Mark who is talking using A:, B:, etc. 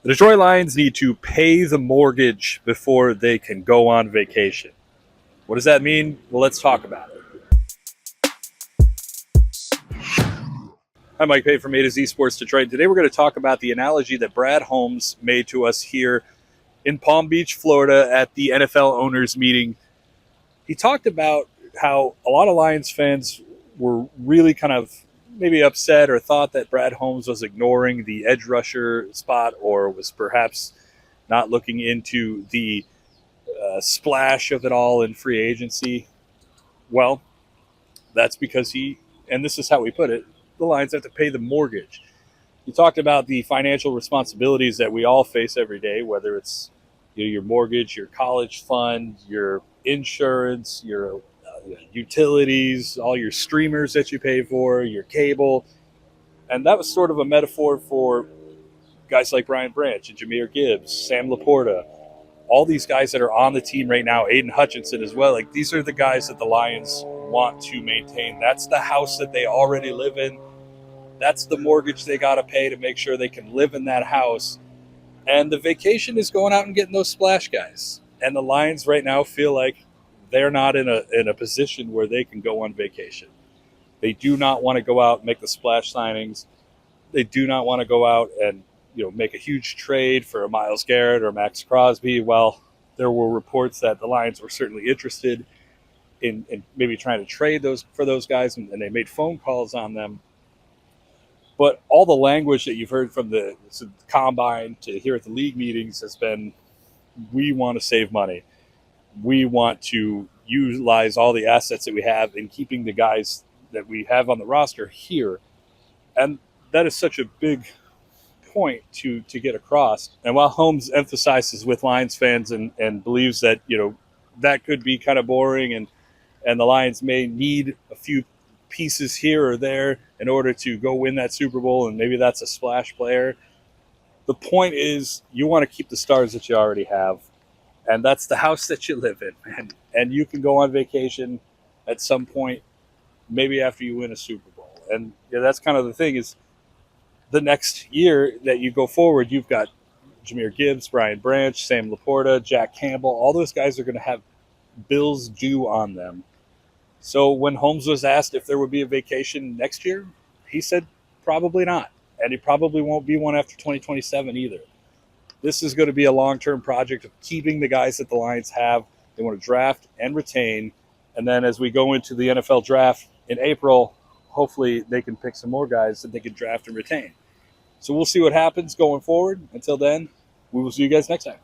A: The Detroit Lions need to pay the mortgage before they can go on vacation. What does that mean? Well, let's talk about it. Hi, Mike Payton from A to Z Sports Detroit. Today we're going to talk about the analogy that Brad Holmes made to us here in Palm Beach, Florida at the NFL owners meeting. He talked about how a lot of Lions fans were really kind of maybe upset or thought that Brad Holmes was ignoring the edge rusher spot or was perhaps not looking into the splash of it all in free agency. Well, that's because and this is how we put it, the Lions have to pay the mortgage. You talked about the financial responsibilities that we all face every day, whether it's your mortgage, your college fund, your insurance, your utilities, all your streamers that you pay for, your cable. And that was sort of a metaphor for guys like Brian Branch and Jahmyr Gibbs, Sam Laporta, all these guys that are on the team right now, Aiden Hutchinson as well. Like, these are the guys that the Lions want to maintain. That's the house that they already live in. That's the mortgage they got to pay to make sure they can live in that house. And the vacation is going out and getting those splash guys. And the Lions right now feel like they're not in a position where they can go on vacation. They do not want to go out and make the splash signings. They do not want to go out and make a huge trade for a Myles Garrett or Max Crosby. Well, there were reports that the Lions were certainly interested in maybe trying to trade those for those guys, and they made phone calls on them. But all the language that you've heard from the combine to here at the league meetings has been, we want to save money. We want to utilize all the assets that we have in keeping the guys that we have on the roster here. And that is such a big point to get across. And while Holmes emphasizes with Lions fans and believes that, that could be kind of boring and the Lions may need a few pieces here or there in order to go win that Super Bowl, and maybe that's a splash player. The point is, you want to keep the stars that you already have, and that's the house that you live in. And you can go on vacation at some point, maybe after you win a Super Bowl. And that's kind of the thing is, the next year that you go forward, you've got Jahmyr Gibbs, Brian Branch, Sam Laporta, Jack Campbell. All those guys are going to have bills due on them. So when Holmes was asked if there would be a vacation next year, he said probably not. And it probably won't be one after 2027 either. This is going to be a long-term project of keeping the guys that the Lions have. They want to draft and retain. And then as we go into the NFL draft in April, hopefully they can pick some more guys that they can draft and retain. So we'll see what happens going forward. Until then, we will see you guys next time.